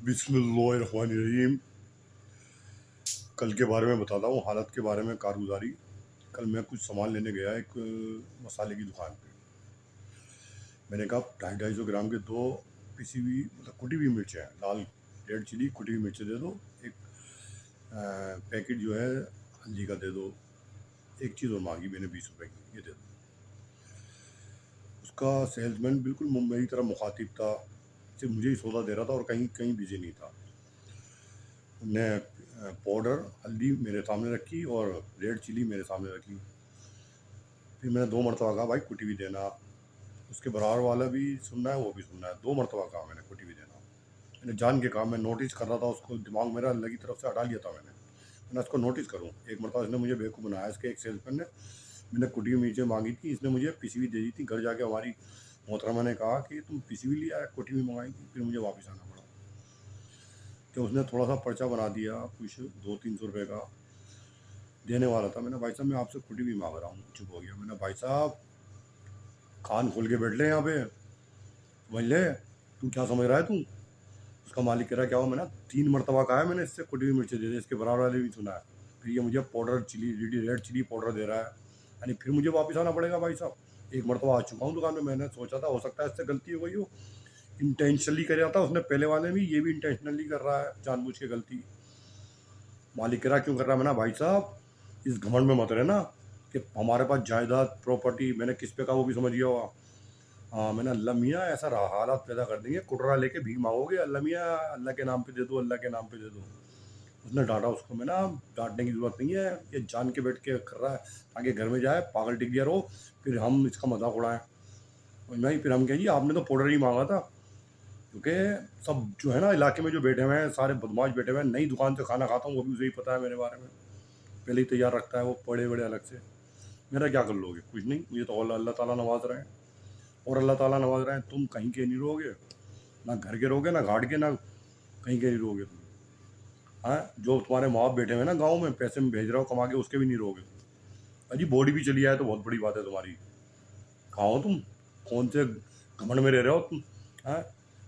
बिस्मिल्लाहिर्रहमानिर्रहीम। कल के बारे में बताता हूँ, हालत के बारे में, कारगुजारी। कल मैं कुछ सामान लेने गया एक मसाले की दुकान पे। मैंने कहा 250-250 ग्राम के दो पिसी हुई मतलब कुटी हुई मिर्चें हैं, लाल रेड चिली कुटी हुई मिर्चें दे दो। एक पैकेट जो है हल्दी का दे दो। एक चीज़ और मांगी मैंने 20 रुपए की, ये दे दो। उसका सेल्समैन बिल्कुल मेरी तरह मुखातिब था, सिर्फ मुझे ही सौदा दे रहा था और कहीं कहीं बिजी नहीं था। ने पाउडर हल्दी मेरे सामने रखी और रेड चिली मेरे सामने रखी। फिर मैंने 2 मरतबा कहा भाई कुटी भी देना। उसके बराबर वाला भी सुनना है, वो भी सुनना है। 2 मरतबा कहा मैंने कुटी भी देना। मैंने जान के कहा, मैं नोटिस कर रहा था उसको, दिमाग मेरा अल्लाह की तरफ से हटा लिया था मैंने उसको नोटिस करूँ। एक मरतबा इसने मुझे बेवकूफ़ बनाया। इसके एक सेल्समैन ने, मैंने कुटी हुई मिर्चें मांगी थी, इसने मुझे पिसी हुई दे दी थी। घर जाके हमारी मोहतरमा ने कहा कि तुम पिसी हुई लिया है, कुटी हुई मंगाई थी। फिर मुझे वापस आना पड़ा। तो उसने थोड़ा सा पर्चा बना दिया, कुछ 200-300 रुपये का देने वाला था। मैंने, भाई साहब मैं आपसे कुटी भी मांग रहा हूँ। चुप हो गया। मैंने, भाई साहब कान खोल के बैठ ले यहाँ पे, समझ ले, तू क्या समझ रहा है तू। उसका मालिक कह रहा है क्या हुआ। मैंने 3 मरतबा कहा है मैंने इससे कुटी हुई मिर्ची दे दे। इसके बराबर वाले भी सुना है। फिर ये मुझे powder chilli red chilli powder दे रहा है, यानी फिर मुझे वापस आना पड़ेगा। भाई साहब 1 मरतबा आ चुका हूँ दुकान में। मैंने सोचा था हो सकता है इससे गलती हो गई हो, इंटेंशनली कर रहा था उसने पहले वाले में, ये भी इंटेंशनली कर रहा है, जानबूझ के गलती। मालिक कह रहा क्यों कर रहा है। मैंने, भाई साहब इस घमंड में मत रहना कि हमारे पास जायदाद प्रॉपर्टी, मैंने किस पे कहा वो भी समझ गया होगा। हाँ, मैंने, अल्लाह मियाँ ऐसा हालात पैदा कर देंगे, कुटरा लेके भीख मांगोगे, अल्लाह मियाँ अल्लाह के नाम पे दे दो, अल्लाह के नाम पे दे दो। उसने डांटा उसको। मैंने, डांटने की ज़रूरत नहीं है, ये जान के बैठ के कर रहा है ताकि घर में जाए पागल टिक गया रहो, फिर हम इसका मजाक उड़ाएं। और नहीं, फिर हम कहें जी आपने तो पाउडर ही मांगा था। क्योंकि सब जो है ना इलाके में जो बैठे हुए हैं सारे बदमाश बैठे हुए हैं। नई दुकान से खाना खाता हूँ, वो भी उसे ही पता है मेरे बारे में, पहले ही तैयार रखता है वो पड़े बड़े अलग से। मेरा क्या कर लोगे, कुछ नहीं, मुझे तो अल्लाह ताला नवाज रहे हैं। और अल्लाह ताला नवाज रहे हैं, तुम कहीं के नहीं रहोगे, ना घर के रहोगे, ना घाट के, ना कहीं के नहीं रहोगे तुम। हाँ, जो तुम्हारे माँ बाप बैठे हुए ना गाँव में, पैसे में भेज रहे हो कमा के, उसके भी नहीं रहोगे तुम। अजी बॉडी भी चली आए तो बहुत बड़ी बात है तुम्हारी। कहाँ हो तुम, कौन से घमंड में रह रहे हो तुम। हाँ,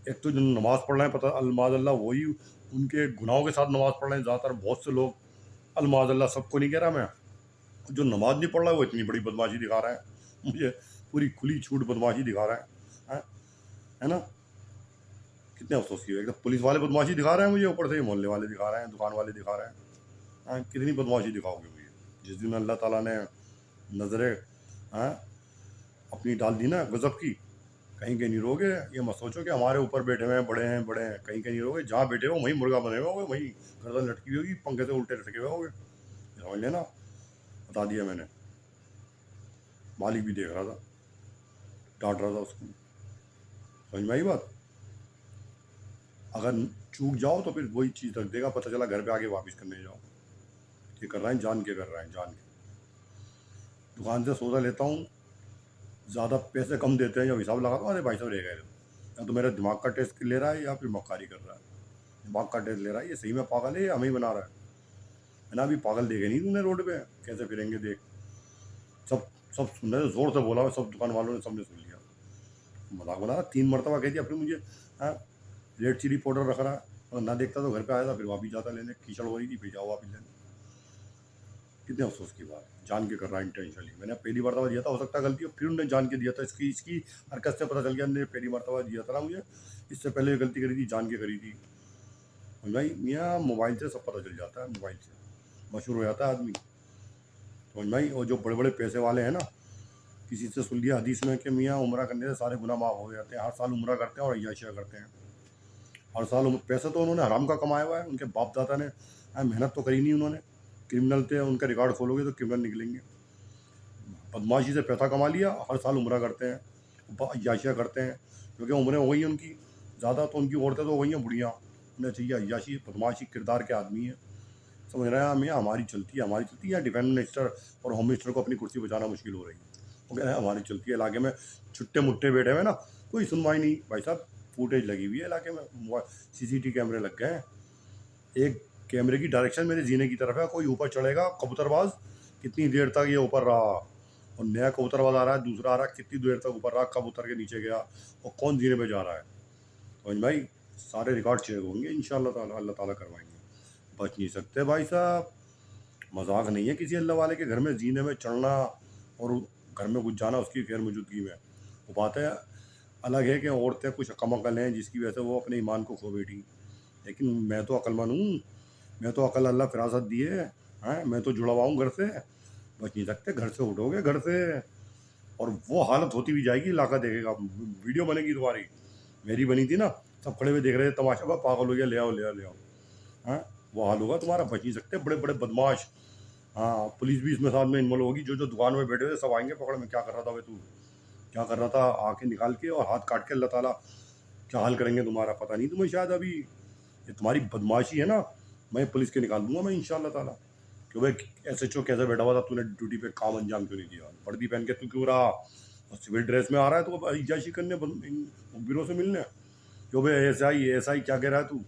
एक तो जो नमाज़ पढ़ रहे हैं, पता अलमाज अल्लाह, वही उनके गुनाहों के साथ नमाज़ पढ़ रहे हैं ज़्यादातर बहुत से लोग। अलमाज अल्लाह सबको नहीं कह रहा मैं। जो नमाज नहीं पढ़ रहा है वो इतनी बड़ी बदमाशी दिखा रहा है मुझे, पूरी खुली छूट बदमाशी दिखा रहा है। हाँ, है ना। कितने अफसोस की है, एकदम पुलिस वाले बदमाशी दिखा रहे हैं मुझे, ऊपर से ये मोहल्ले वाले दिखा रहे हैं, दुकान वाले दिखा रहे हैं। हाँ, कितनी बदमाशी दिखाओगे मुझे। जिस दिन अल्लाह ताला ने नज़रें, हाँ, अपनी डाल दी ना गज़ब की, कहीं के नहीं रहोगे। ये मत सोचो कि हमारे ऊपर बैठे हुए हैं, बड़े हैं, कहीं के नहीं रहोगे। जहाँ बैठे हो वहीं मुर्गा बने हुए होगे, वहीं गर्दन लटकी होगी, पंखे से उल्टे लटके हुए होगे, समझ लेना। बता दिया मैंने। मालिक भी देख रहा था, डांट रहा था उसको। समझ में आई बात। अगर चूक जाओ तो फिर वही चीज़ रख देगा, पता चला घर पे आके वापस करने जाओ। ये कर रहा है जान के, कर रहा है जान के। दुकान से सौदा लेता हूँ, ज़्यादा पैसे कम देते हैं, जब हिसाब लगाता हूँ, अरे भाई साहब रह गए, या तो मेरे दिमाग का टेस्ट ले रहा है या फिर मक्कारी कर रहा है। दिमाग का टेस्ट ले रहा है, ये सही में पागल है, हमें ही बना रहा है। मैंने, अभी पागल देखे नहीं तूने रोड पे कैसे फिरेंगे देख। सब सब सुन रहे थे, जोर से बोला, सब दुकान वालों ने सबने सुन लिया। मजाक बना रहा, 3 मरतबा कह दिया। फिर मुझे, हाँ, रेड चिली पाउडर रख रहा है, अगर ना देखता तो घर पे आया था, फिर वापिस जाता लेने। कीचड़ हो रही थी, फिर जाओ वापिस लेने। कितने अफसोस की बात, जान के कर रहा है इंटेंशनली। मैंने पहली मरतबा दिया था, हो सकता है गलती हो, फिर उन्होंने जान के दिया था। इसकी इसकी हरकत से पता चल गया, ने पहली मरतबा दिया था ना मुझे, इससे पहले गलती करी थी, जान के करी थी। और भाई मियाँ मोबाइल से सब पता चल जाता है, मोबाइल से मशहूर हो जाता है आदमी, समझ भाई। और जो बड़े बड़े पैसे वाले हैं ना, किसी से सुन लिया हदीस में कि मियाँ उम्रा करने से सारे गुनाह माफ़ हो जाते हैं। हर साल उम्रा करते हैं और अय्याशियाँ करते हैं। हर साल पैसा तो उन्होंने हराम का कमाया हुआ है, उनके बाप दादा ने मेहनत तो करी नहीं उन्होंने। क्रिमिनल थे, उनका रिकॉर्ड खोलोगे तो क्रिमिनल निकलेंगे। बदमाशी से पैसा कमा लिया, हर साल उम्रा करते हैं, अय्याशियाँ करते हैं, क्योंकि उम्रें हो गई हैं उनकी ज़्यादा, तो उनकी औरतें तो हो गई हैं बुढ़िया, उन्हें चाहिए अय्याशी, बदमाशी किरदार के आदमी हैं। समझ रहे हैं मियाँ, हमारी चलती है, हमारी चलती है। यहाँ डिफेंस मिनिस्टर और होम मिनिस्टर को अपनी कुर्सी बचाना मुश्किल हो रही है। वो कह रहे हैं हमारी चलती है, इलाके में छुट्टे मुट्टे बैठे हुए ना, कोई सुनवाई नहीं। भाई साहब फुटेज लगी हुई है इलाके में, CCTV कैमरे लग गए हैं। एक कैमरे की डायरेक्शन मेरे जीने की तरफ है, कोई ऊपर चढ़ेगा कबूतरबाज, कितनी देर तक ये ऊपर रहा, और नया कबूतरबाज आ रहा है, दूसरा आ रहा है, कितनी देर तक ऊपर रहा, कब उतर के नीचे गया, और कौन जीने पे जा रहा है। समझ भाई, सारे रिकॉर्ड चेक होंगे इंशाल्लाह ताला, अल्लाह ताला करवाएंगे। बच नहीं सकते भाई साहब। मजाक नहीं है किसी अल्लाह वाले के घर में जीने में चढ़ना और घर में घुस जाना उसकी गैर मौजूदगी में। वो बात है अलग है कि औरतें कुछ कम अकल हैं जिसकी वजह से वो अपने ईमान को खो बैठी, लेकिन मैं तो अक्लमंद हूँ। मैं तो अकल अल्लाह फिरासत दी है, मैं तो जुड़ा हुआ हूँ घर से। बच नहीं सकते, घर से उठोगे घर से और वो हालत होती भी जाएगी, इलाका देखेगा, वीडियो बनेगी तुम्हारी। मेरी बनी थी ना, सब खड़े हुए देख रहे थे तमाशा, बा पागल हो गया, ले आओ ले आओ ले आओ। हाँ, वो हाल होगा तुम्हारा। बच नहीं सकते, बड़े बड़े बदमाश। हाँ, पुलिस भी इसमें साथ में इन्वॉल्व होगी। जो जो दुकान में बैठे हुए सब आएंगे पकड़ में, क्या कर रहा था भाई तू, क्या कर रहा था, आके निकाल के और हाथ काट के अल्लाह ताला क्या हाल करेंगे तुम्हारा पता नहीं तुम्हें शायद अभी। ये तुम्हारी बदमाशी है ना, मैं पुलिस के निकाल दूंगा मैं इंशाल्लाह ताला। क्यों भाई, SHO कैसे बैठा हुआ था, तूने ड्यूटी पे काम अंजाम क्यों नहीं दिया, वर्दी पहन के तू क्यों रहा, और सिविल ड्रेस में आ रहा है तो इजाशी करने मुखबिरों से मिलने। क्यों भाई SI क्या कह रहा है तू,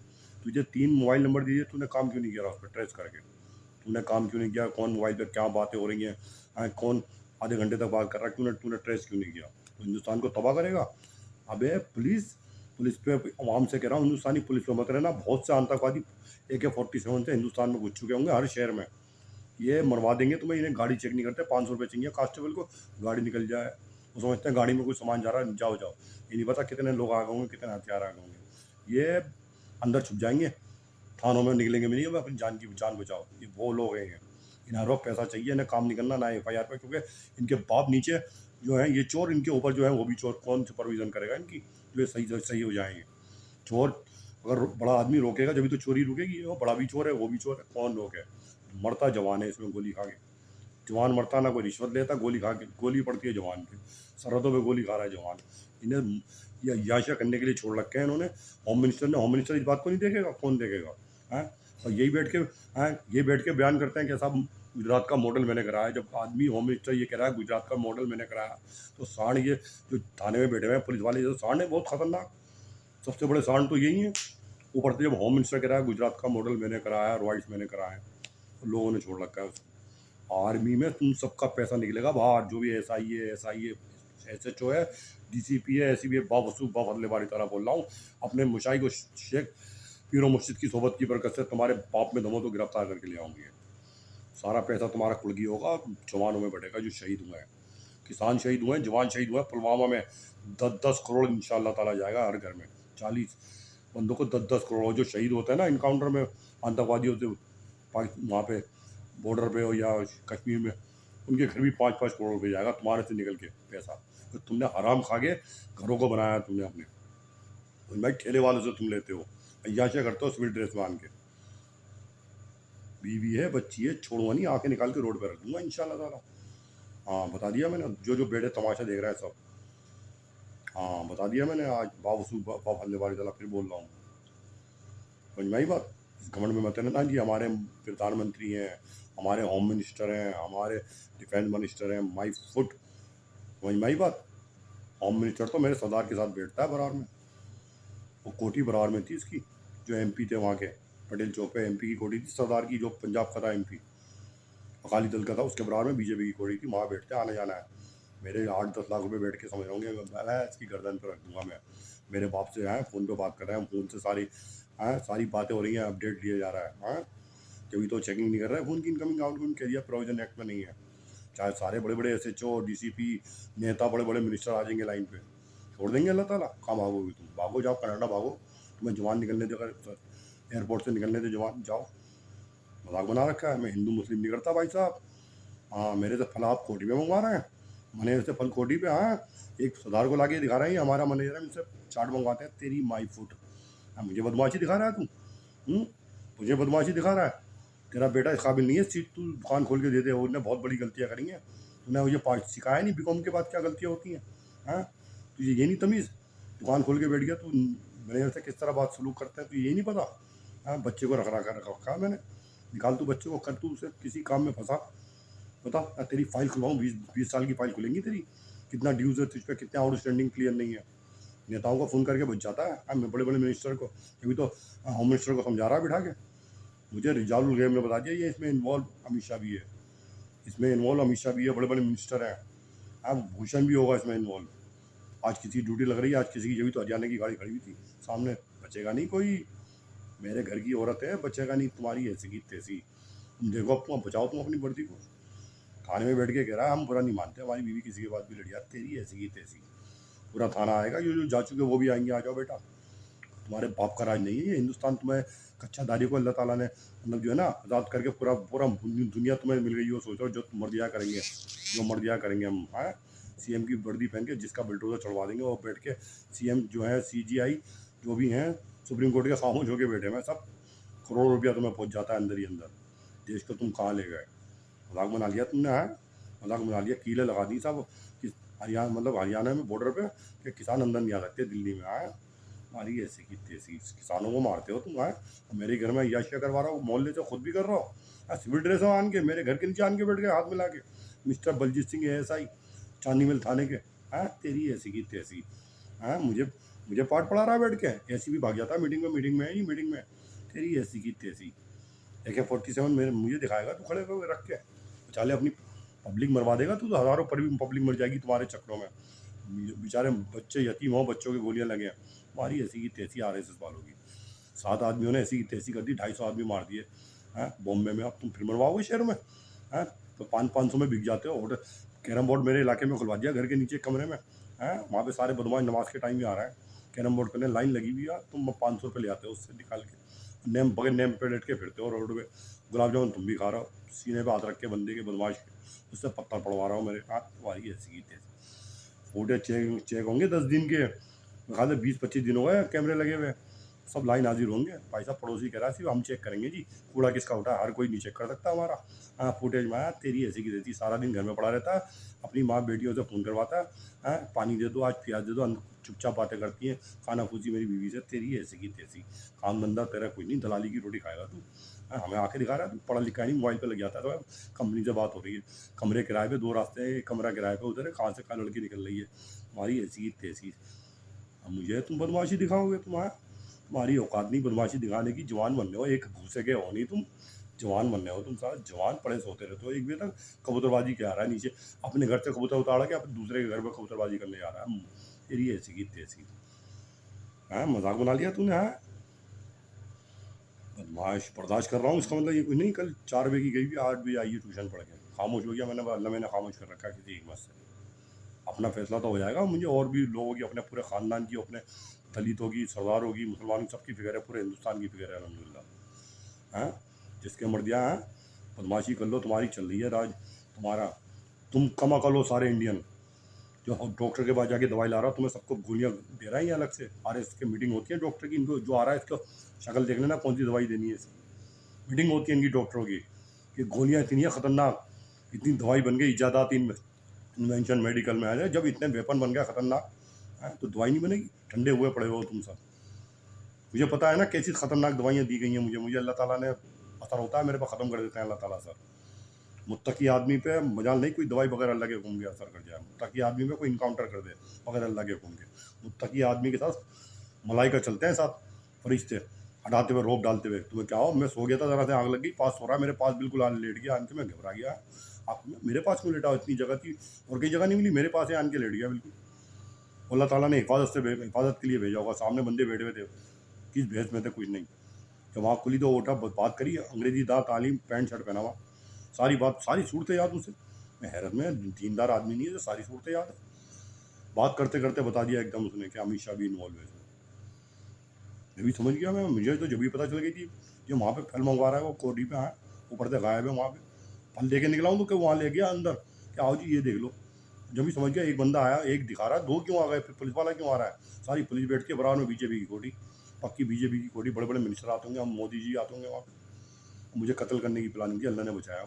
तुझे 3 मोबाइल नंबर दिए, तूने काम क्यों नहीं किया उस पर ट्रेस करके, तूने काम क्यों नहीं किया, कौन मोबाइल पर क्या बातें हो रही हैं, कौन आधे घंटे तक बात कर रहा है, तूने तूने ट्रेस क्यों नहीं किया, तो हिंदुस्तान को तबाह करेगा। अबे पुलिस, पुलिस पे आवाम से कह रहा हूँ, हिंदुस्तानी पुलिस पे मत रहना। बहुत से आतंकवादी AK-47 से हिंदुस्तान में घुस चुके होंगे हर शहर में, ये मरवा देंगे तुम्हें। इन्हें गाड़ी चेक नहीं करते, 500 रुपये चाहिए कांस्टेबल को, गाड़ी निकल जाए। वो समझते हैं गाड़ी में कोई सामान जा रहा है, जाओ जाओ। ये नहीं पता कितने लोग आ गए होंगे, कितने हथियार आ गए होंगे। ये अंदर छुप जाएंगे, थानों में निकलेंगे भी नहीं, अब अपनी जान बचाओ। ये वो लोग हैं, इन्हें हर वक्त पैसा चाहिए, इन्हें काम नहीं करना ना FIR पे, क्योंकि इनके बाप नीचे जो है ये चोर, इनके ऊपर जो है वो भी चोर। कौन सुपरविजन करेगा इनकी, जो ये सही सही हो जाएंगे। चोर अगर बड़ा आदमी रोकेगा जब तो चोरी रुकेगी। वो बड़ा भी चोर है, वो भी चोर है, कौन रोके। मरता जवान है इसमें गोली खा के, जवान मरता ना कोई रिश्वत लेता, गोली खा के, गोली पड़ती है जवान की, सरहदों पे गोली खा रहा है जवान। इन्हें या याशा करने के लिए छोड़ रखे हैं इन्होंने। होम मिनिस्टर ने, होम मिनिस्टर इस बात को नहीं देखेगा, कौन देखेगा है। और यही बैठ के ये बैठ के बयान करते हैं कि साहब गुजरात का मॉडल मैंने कराया। जब आदमी होम मिनिस्टर ये कह रहा है गुजरात का मॉडल मैंने कराया, तो सांड ये जो थाने में बैठे हुए हैं पुलिस वाले, जो सांड है बहुत खतरनाक, सबसे बड़े सांड तो यही है। ऊपर से जब होम मिनिस्टर कह रहा है गुजरात का मॉडल मैंने कराया, रॉयल्स मैंने कराया, तो लोगों ने छोड़ रखा है उसको। आर्मी में तुम सबका पैसा निकलेगा बाहर, जो भी SI है, SHO है, DCP है, ऐसी भी है, बावसूफ बाफले वाली तरह बोल रहा हूँ। अपने मुशाई को शेख पीरो मुर्शिद की सोबत की बरकत से तुम्हारे बाप में दमो तो गिरफ्तार करके ले आऊंगी। सारा पैसा तुम्हारा कुड़गी होगा, जवानों में बढ़ेगा जो शहीद हुए हैं, किसान शहीद हुए हैं, जवान शहीद हुए हैं पुलवामा में। 10-10 करोड़ इंशाल्लाह ताला जाएगा हर घर में। 40 बंदों को 10-10 करोड़ जो शहीद होते हैं ना इनकाउंटर में आतंकवादियों से, वहाँ पे बॉर्डर पे हो या कश्मीर में, उनके घर भी 5-5 करोड़ रुपये जाएगा तुम्हारे से निकल के पैसा। तो तुमने हराम खा के घरों को बनाया तुमने अपने, और भाई ठेले वालों से तुम लेते हो, अय्याशियाँ करते हो सिविल ड्रेस मान के। बीवी है, बच्ची है, छोड़ूंगा नहीं, आके निकाल के रोड पे रख दूंगा इंशाल्लाह ताला। हाँ बता दिया मैंने, जो जो बेटे तमाशा देख रहा है सब। हाँ बता दिया मैंने आज, बावसू बाप हल्ले वाली ताला फिर बोल रहा हूँ। समझ में आई बात। इस घमंड में मत रहना जी हमारे प्रधानमंत्री हैं, हमारे होम मिनिस्टर हैं, हमारे डिफेंस मिनिस्टर हैं, माई फुट। समझ में आई बात। होम मिनिस्टर तो मेरे सरदार के साथ बैठता है बराबर में, वो कोठी बराबर में थी इसकी, जो MP थे वहाँ के, पटेल चौक पे MP की कोठी थी सरदार की, जो पंजाब का था MP, अकाली दल का था, उसके बराबर में BJP की कोठी थी, वहाँ बैठते आने जाना है। मेरे 8-10 लाख रुपए बैठ के समझ रहे होंगे, मैं इसकी गर्दन पर रख दूंगा मैं। मेरे बाप से हैं फ़ोन पे बात कर रहे हैं, फ़ोन से सारी बातें हो रही हैं, अपडेट लिया जा रहा है। हाँ, कभी तो चेकिंग नहीं कर रहा है फ़ोन की, इनकमिंग आउटगोइंग, कह दिया प्रोविजन एक्ट में नहीं है। चाहे सारे बड़े बड़े SHO DCP नेता, बड़े बड़े मिनिस्टर आ जाएंगे लाइन पे, छोड़ देंगे अल्लाह ताला। कहाँ भागोगे तुम, भागो जाओ कनाडा भागो, तुम्हें जवान निकलने दे, एयरपोर्ट से निकलने दे जवान, जाओ। मजाक बना रखा है, मैं हिंदू मुस्लिम नहीं करता भाई साहब। हाँ, मेरे से फल आप कोठी में मंगवा रहे हैं, मैनेजर से फल कोठी पे। हाँ, एक सरदार को लाके दिखा रहे हैं, हमारा मैनेजर है, मुझसे चाट मंगवाते हैं, तेरी माई फुट। हाँ, मुझे बदमाशी दिखा रहा है तू, मुझे बदमाशी दिखा रहा है। तेरा बेटा इस काबिल नहीं है सीट तू दुकान खोल के दे दे, उसने बहुत बड़ी गलतियाँ करी हैं। तूने मुझे सिखाया नहीं BCom के बाद क्या गलतियाँ होती हैं। हाँ, तुझे ये नहीं तमीज़, दुकान खोल के बैठ गया तू, मैनेजर से किस तरह बात सलूक करते हैं तुझे ये नहीं पता। हाँ, बच्चे को रखा मैंने, निकाल तू बच्चे को, कर तू उसे किसी काम में फंसा। बता, मैं तेरी फाइल खुलवाऊँ, 20 साल की फाइल खुलेंगी तेरी, कितना ड्यूज़ है तुझ पे, कितना आउटस्टैंडिंग क्लियर नहीं है। नेताओं को फ़ोन करके बच जाता है, मैं बड़े बड़े मिनिस्टर को, अभी तो होम मिनिस्टर को समझा रहा है बिठा के। मुझे रिजालुल गैब ने बता दिया ये इसमें इन्वॉल्व अमित शाह भी है, इसमें इन्वॉल्व अमित शाह भी है, बड़े बड़े मिनिस्टर हैं। भूषण भी होगा इसमें इन्वॉल्व। आज किसी की ड्यूटी लग रही है, आज किसी की, जब तो हरियाणा की गाड़ी खड़ी हुई थी सामने, बचेगा नहीं कोई। मेरे घर की औरत है, बचेगा नहीं। तुम्हारी ऐसी की तैसी। तुम देखो, अब तुम बचाओ तुम अपनी वर्दी को। थाने में बैठ के कह रहा है हम बुरा नहीं मानते, हमारी बीवी किसी के बाद भी लड़िया, तेरी ऐसी की तैसी। पूरा थाना आएगा, जो जा चुके वो भी आएंगे, आ जाओ बेटा। तुम्हारे बाप का राज नहीं है ये हिंदुस्तान। तुम्हें कच्चा दारी को अल्लाह ताला ने मतलब जो है ना आज़ाद करके पूरा पूरा दुनिया तुम्हें मिल गई हो। सोचो जो तुम मर्जिया करेंगे, जो मर्जिया करेंगे हम। हैं सीएम की वर्दी पहन के जिसका बिल्डोजर चढ़वा देंगे वो बैठ के सीएम जो है सीजीआई जो भी हैं सुप्रीम कोर्ट के खामोश होकर बैठे हैं सब। करोड़ों रुपया तुम्हें पहुंच जाता है अंदर ही अंदर। देश को तुम कहाँ ले गए? मजाक बना लिया तुमने। है मजाक बना लिया, कीलें लगा दी सब कि हरियाणा मतलब हरियाणा में बॉर्डर पे कि किसान अंदर नहीं आ सकते दिल्ली में। आए हमारी ऐसी की तैसी, किसानों को मारते हो तुम। आए मेरे घर में याशिया करवा रहा हूँ, मोहल्ले से खुद भी कर रहा हो। सिविल ड्रेस आन के मेरे घर के नीचे आन के बैठ गए हाथ मिला के। मिस्टर बलजीत सिंह ASI चांदी मिल थाने के। हाँ तेरी ऐसी की तैसी। हाँ मुझे मुझे पाठ पढ़ा रहा है बैठ के। ऐसी भी भाग जाता है मीटिंग में है नहीं मीटिंग में। तेरी ऐसी की तैसी। AK-47 मेरे मुझे दिखाएगा तू खड़े होकर रख के। चाले अपनी पब्लिक मरवा देगा तू तो। हज़ारों पर भी पब्लिक मर जाएगी तुम्हारे चक्रों में। बेचारे बच्चे यतीम हो, बच्चों की गोलियां लगे हैं। हमारी ऐसी की तैसी RSS वालों की। 7 आदमियों ने ऐसी की तैसी कर दी, 250 आदमी मार दिए। हैं बॉम्बे में अब तुम फिर मरवाओगे शहर में? हैं तो 500 में बिक जाते हो। होटल कैरम बोर्ड मेरे इलाके में खुलवा दिया घर के नीचे कमरे में। हैं वहाँ पे सारे बदमाश नमाज के टाइम में आ रहा है कैरम बोर्ड करने, लाइन लगी हुई है। तुम 500 रुपये ले आते हो उससे निकाल के। नेम बगैर नेम पे लेट के फिरते हो रोड पे। गुलाब जामुन तुम भी खा रहे हो, सीने पे हाथ रख के बंदे के बदमाश के, उससे पत्थर पड़वा रहा हूँ मेरे हाथ। तुम्हारी ऐसी की तैसी। फुटेज चेक चेक होंगे 10 दिन के। खा ले 20-25 दिन हो गए कैमरे लगे हुए, सब लाइन हाजिर होंगे। भाई साहब पड़ोसी कह रहा है सिर्फ हम चेक करेंगे जी, कूड़ा किसका उठा, हर कोई नहीं चेक कर सकता हमारा। हाँ फुटेज में आया तेरी ऐसी की तैसी। सारा दिन घर में पड़ा रहता है, अपनी माँ बेटियों से फ़ोन करवाता है। पानी दे दो, आज प्याज दे दो, चुपचाप बातें करती हैं खाना फूसी मेरी बीवी से। तेरी ऐसी की तैसी। काम धंधा तेरा कुछ नहीं, दलाली की रोटी खाएगा तू। हमें आके दिखा रहा है तू पढ़ा लिखा नहीं, मोबाइल पे लग जाता है। तो कंपनी से बात हो रही है, कमरे किराए पे 2 रास्ते हैं, एक कमरा किराए पे उधर है, कहाँ से कहाँ लड़की निकल रही है। हमारी ऐसी की तैसी। अब मुझे तुम बदमाशी दिखाओगे? तुम्हारी औकात नहीं बदमाशी दिखाने की। जवान बनने हो, एक भूसे के हो नहीं तुम। जवान बनने हो तुम, सारा जवान पड़े सोते रहते हो। एक बजे तक कबूतरबाजी क्या रहा है नीचे, अपने घर से कबूतर उतार के अपने दूसरे के घर में कबूतरबाजी करने जा रहा है। तेरी ऐसी की तैसी। हाँ मजाक बना लिया तूने। हाँ बदमाश बर्दाश्त कर रहा हूँ इसका मतलब ये कुछ नहीं। कल 4 बजे की गई भी, 8 बजे आई है ट्यूशन पढ़ के। खामोश हो गया मैंने, अल्लाह मैंने खामोश कर रखा है किसी हिम्मत से। अपना फैसला तो हो जाएगा मुझे, और भी लोगों की, अपने पूरे ख़ानदान की, अपने दलितों की, सरदारों की, मुसलमानों की, सबकी फिक्र है, पूरे हिंदुस्तान की फिक्र है अल्हम्दुलिल्लाह। हाँ जिसके मर्दियाँ हैं बदमाशी कर लो, तुम्हारी चल रही है राज तुम्हारा। तुम कम अकल हो सारे इंडियन, जो डॉक्टर के पास जाके दवाई ला रहा हो, तुम्हें सबको गोलियां दे रहा है ये अलग से। RS की मीटिंग होती है डॉक्टर की, इनको जो आ रहा है इसको शक्ल देख लेना कौन सी दवाई देनी है इसकी। मीटिंग होती है इनकी डॉक्टरों की कि गोलियां इतनी है ख़तरनाक, इतनी दवाई बन गई, ईजादात इन्वेंशन मेडिकल में आ जाए, जब इतने वेपन बन गया ख़तरनाक है तो दवाई नहीं बनेगी। ठंडे हुए पड़े हो तुम सब। मुझे पता है ना कैसी ख़तरनाक दवाइयाँ दी गई हैं मुझे अल्लाह ताला ने, असर होता है मेरे पर, ख़त्म कर देते हैं अल्लाह ताला सर। मुत्तकी आदमी पे मजाल नहीं कोई दवाई बगैर अल्लाह के हुक्म के असर कर जाए। मुत्तकी आदमी पे कोई इनकाउंटर कर दे बगैर अल्लाह के हुक्म के। मुत्तकी आदमी के साथ मलाइका चलते हैं, साथ फरिश्ते हटाते हुए, रोब डालते हुए। तुम्हें क्या हो? मैं सो गया था, ज़रा से आग लग गई, पास सो रहा है मेरे पास, बिल्कुल आन लेट गया, आन के मैं घबरा गया। आप मेरे पास क्यों लेटा? इतनी जगह थी और कई जगह नहीं मिली, मेरे पास ही आन के लेट गया बिल्कुल। अल्लाह ताला ने हिफाजत के लिए भेजा होगा। सामने बंदे बैठे हुए थे, किस भेस में थे कुछ नहीं। जब आँख खुली तो उठा, बात करी, अंग्रेजी दा तालीम, पैंट शर्ट पहना हुआ, सारी बात, सारी सूरतें याद मुझसे। मैं हैरत में, दीनदार आदमी नहीं है जो सारी सूरतें याद है। बात करते करते बता दिया एकदम उसने कि अमित शाह भी इन्वॉल्व है इसमें। मैं भी समझ गया। मैं मुझे तो जब भी पता चल गई थी जो वहाँ पे फल मंगवा रहा है वो कोडी पे है, ऊपर से गायब है वहाँ पे। फल लेके निकला हूँ तो क्या वहाँ ले गया अंदर कि आओ जी ये देख लो। जब भी समझ गया एक बंदा आया, एक दिखा रहा है, 2 क्यों आ गए, फिर पुलिस वाला क्यों आ रहा है? सारी पुलिस बैठ के बराबर में बीजेपी की कोडी, पक्की बीजेपी की कोडी, बड़े बड़े मिनिस्टर आते होंगे, हम मोदी जी आते होंगे वहाँ पे। मुझे कत्ल करने की प्लानिंग की, अल्लाह ने बचाया।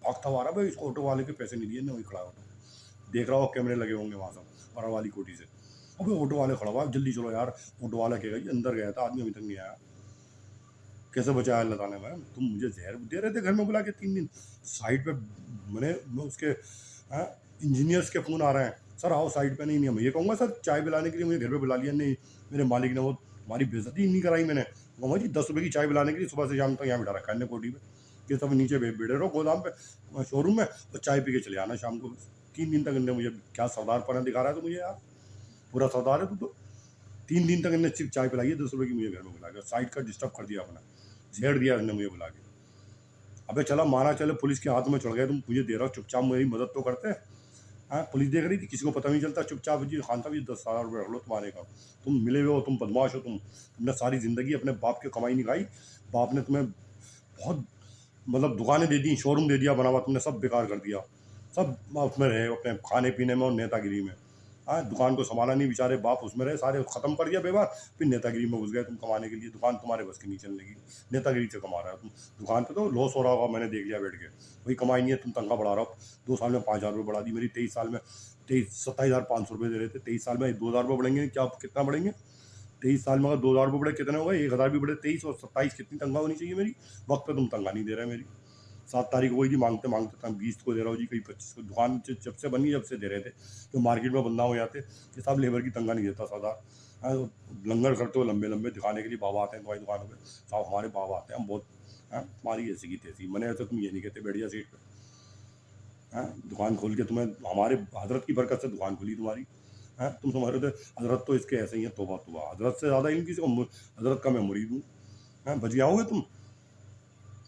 भागता हुआ आ रहा भाई, इसको ऑटो वाले के पैसे नहीं दिए, वही खड़ा ऑटो देख रहा हो, कैमरे लगे होंगे वहाँ सब बड़ा वाली कोठी से। अबे ऑटो वाले खड़ा हुआ, जल्दी चलो यार। ऑटो वाला कहेगा जी अंदर गया था आदमी, अभी तक नहीं आया। कैसे बचाया अल्लाह ताला ने? मैम तुम मुझे जहर दे रहे थे घर में बुला के 3 दिन। साइड पे मैं उसके इंजीनियर्स के फ़ोन आ रहे हैं, सर आओ साइड पे। नहीं नहीं मैं ये कहूँगा सर चाय पिलाने के लिए मुझे घर पे बुला लिया, नहीं मेरे मालिक ने वो तुम्हारी बेइज्जती नहीं कराई मैंने। कहूँगा जी 10 रुपये की चाय पिलाने के लिए सुबह से शाम तक यहाँ बिठा रखा है कोठी पे, ये सब नीचे बैठे रहो गोदाम पे शोरूम में, और चाय पी के चले आना शाम को। 3 दिन तक इनने मुझे क्या सरदार पना दिखा रहा है तो मुझे यार, पूरा सरदार है तू तो। 3 दिन तक इन्हें सिर्फ चाय पिलाई है 10 रुपये की मुझे घर में बुला के, साइड का डिस्टर्ब कर दिया अपना, झेड़ दिया इन्हें मुझे बुला के। अबे चला माना चले पुलिस के हाथ में चढ़ गए, तुम मुझे दे रहा हो चुपचाप मेरी मदद तो करते। हाँ पुलिस देख रही थी, किसी को पता नहीं चलता, चुपचाप जी खान साहब ये 10,000 रुपये रख लो तुम्हारे का, तुम मिले हुए हो, तुम बदमाश हो, तुमने सारी ज़िंदगी अपने बाप की कमाई नहीं खाई, बाप ने तुम्हें बहुत मतलब दुकानें दे दी, शोरूम दे दिया बना हुआ, तुमने सब बेकार कर दिया, सब उसमें रहे अपने खाने पीने में और नेतागिरी में। हाँ दुकान को संभाला नहीं बेचारे बाप, उसमें रहे सारे, ख़त्म कर दिया बेबार, फिर नेतागिरी में घुस गए तुम कमाने के लिए, दुकान तुम्हारे बस की नहीं चलने की, नेतागिरी से कमा रहा है तुम, दुकान पे तो लॉस हो रहा होगा, मैंने देख लिया बैठ के, वही कमाई नहीं है, तुम तनख्वाह बढ़ा रहा हो, 2 साल में 5,000 रुपये बढ़ा दी मेरी, 23 साल में 27,500 रुपये दे रहे थे, 23 साल में 2,000 रुपये बढ़ेंगे, क्या कितना बढ़ेंगे 23 साल में, अगर 2,000 रुपये बढ़े कितने हो गए, 1,000 भी बढ़े, 23 और 27 कितनी तनख्वाह होनी चाहिए मेरी, वक्त पे तुम तनख्वाह नहीं दे रहे मेरी, 7 तारीख को वही थी, मांगते मांगते था 20 को दे रहा हूँ जी, कहीं 25 को, दुकान जब से बनी जब से दे रहे थे, तो मार्केट में बंदा हो जाते कि साहब लेबर की तनख्वाह नहीं देता सादा, लंगर करते हो लंबे लंबे दिखाने के लिए, बाबा आते हैं तुम्हारी दुकानों पर, साहब हमारे बाबा आते हैं, हम बहुत तुम्हारी ऐसी की तैसी, मैंने ऐसे तुम ये नहीं कहते बैठ जा सीट पर, दुकान खोल के तुम्हें हमारे हजरत की बरकत से दुकान खुली तुम्हारी, तुम समझ रहे थे हजरत तो इसके ऐसे ही है, तोबा तोबा, हजरत से ज़्यादा इनकी से हजरत का मैं मुरीद हूँ, बच जाओगे तुम,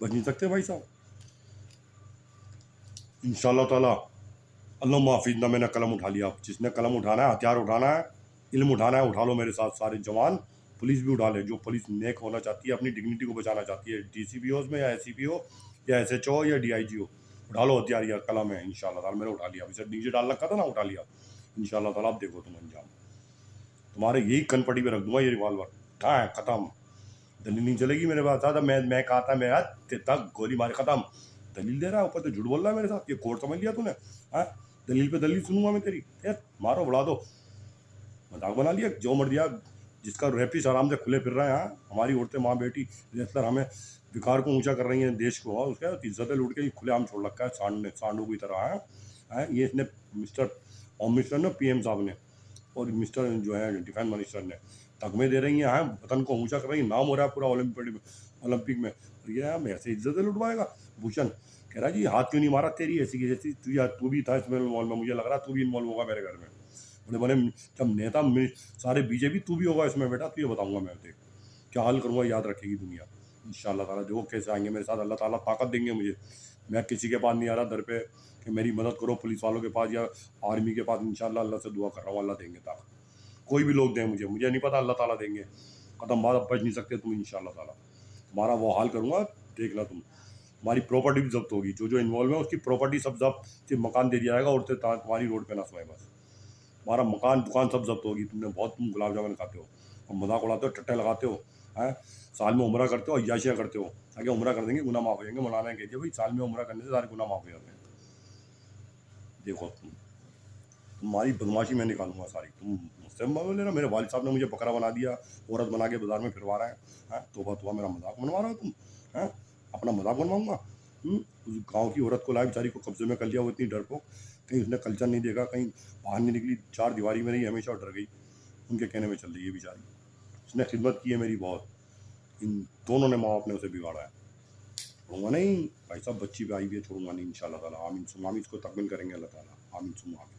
बच नहीं सकते भाई साहब। इंशाल्लाह ताला अल्लाह माफिज ना, मैंने कलम उठा लिया, जिसने कलम उठाना है, हथियार उठाना है, इल्म उठाना है, उठा लो मेरे साथ सारे जवान, पुलिस भी उठा ले, जो पुलिस नेक होना चाहती है, अपनी डिग्निटी को बचाना चाहती है, DCP हो उसमें या SCP हो या SHO हो या DIG हो, उठा लो हथियार या कलम है, इंशाल्लाह ताला मैंने उठा लिया, अभी सर नीचे डाल रखा था ना, उठा लिया, इंशाल्लाह ताला आप देखो तुम अंजाम, तुम्हारे यही कनपटी पे रख दूंगा ये रिवॉल्वर, कहाँ है खत्म, दलील नहीं चलेगी मेरे पास, ज़्यादा मैं कहा था मैं तक गोली मारे खत्म, दलील दे रहा है ऊपर तो झूठ बोल रहा है मेरे साथ, ये कोर्ट समझ लिया तूने, हाँ दलील पे दलील सुनूंगा मैं तेरी, यार मारो बढ़ा दो, मजाक बना लिया, जो मर दिया, जिसका रैपिस आराम से खुले फिर रहा है, हाँ हमारी औरतें माँ बेटी रेसलर हमें विकार को ऊंचा कर रही हैं देश को, उसका इज्जतें लूट के खुले आम छोड़ रखा है सांडू की तरह है, ये इसने मिस्टर होम मिनिस्टर ने PM साहब ने और मिस्टर जो है डिफेंस मिनिस्टर ने तगमे दे रही हैं, वतन को ऊंचा कर रही हैं, नाम हो रहा है पूरा ओलंपिक में, और ये हम ऐसे इज्जतें लुटवाएगा। भूषण कह रहा जी हाथ क्यों नहीं मारा, तेरी ऐसी की जैसी, तू भी था इसमें इन्वॉल्व में, मुझे लग रहा तू भी इन्वॉल्व होगा मेरे घर में, बड़े बड़े जब नेता सारे बीजेपी, तू भी होगा इसमें बेटा, तुझे बताऊंगा मैं, देख क्या हाल करूँगा, याद रखेगी दुनिया इंशाल्लाह ताला, देखो कैसे आएंगे मेरे साथ, अल्लाह ताला ताकत देंगे मुझे, मैं किसी के पास नहीं आ रहा दर पे कि मेरी मदद करो, पुलिस वालों के पास या आर्मी के पास, इंशाल्लाह अल्लाह से दुआ कर रहा हूँ, अल्लाह देंगे ताकत, कोई भी लोग दें मुझे नहीं पता, अल्लाह ताला देंगे, कदम बाद बच नहीं सकते तुम इंशाल्लाह ताला, तुम्हारा वो हाल करूँगा, देखना तुम, हमारी प्रॉपर्टी भी जब्त होगी, जो इन्वॉल्व है उसकी प्रॉपर्टी सब जब्त, सिर्फ मकान दे दिया जाएगा, और तुम्हारी रोड पे ना सोए बस, तुम्हारा मकान दुकान सब जब्त होगी, तुम गुलाब जामुन खाते हो और मजाक उड़ाते हो, टट्टे लगाते हो, हैं साल में उम्रा करते हो, अय्याशियाँ करते हो, आगे उम्रा कर देंगे गुनाह माफ़ हो जाएंगे, मौलाना कहते हैं भाई साल में उम्रा करने से सारे गुनाह माफ़ हो जाते हैं, देखो तुम्हारी बदमाशी मैं निकालूंगा सारी, तुम मुझसे बोले ना, मेरे वालिद साहब ने मुझे बकरा बना दिया, औरत बना के बाजार में फिरवा रहा है, तोबा तोबा, मेरा मजाक बनवा रहा हो तुम, हैं अपना मजाक बनवाऊंगा, उस गाँव की औरत को लाए बेचारी को कब्जे में कर लिया, वो इतनी डरपोक, कहीं उसने कल्चर नहीं देखा, कहीं बाहर नहीं निकली, 4 दीवारी में रही हमेशा, डर गई, उनके कहने में चल रही है बेचारी, उसने खिदमत की है मेरी बहुत, इन दोनों ने माँ बाप ने उसे बिगाड़ा है, छोड़ूंगा नहीं भाई साहब, बच्ची पे आई भी है, छोड़ूंगा नहीं इंशाल्लाह ताला, आमीन सुम आमीन, इसको तकमील करेंगे अल्लाह ताला, आमीन सुम आमीन।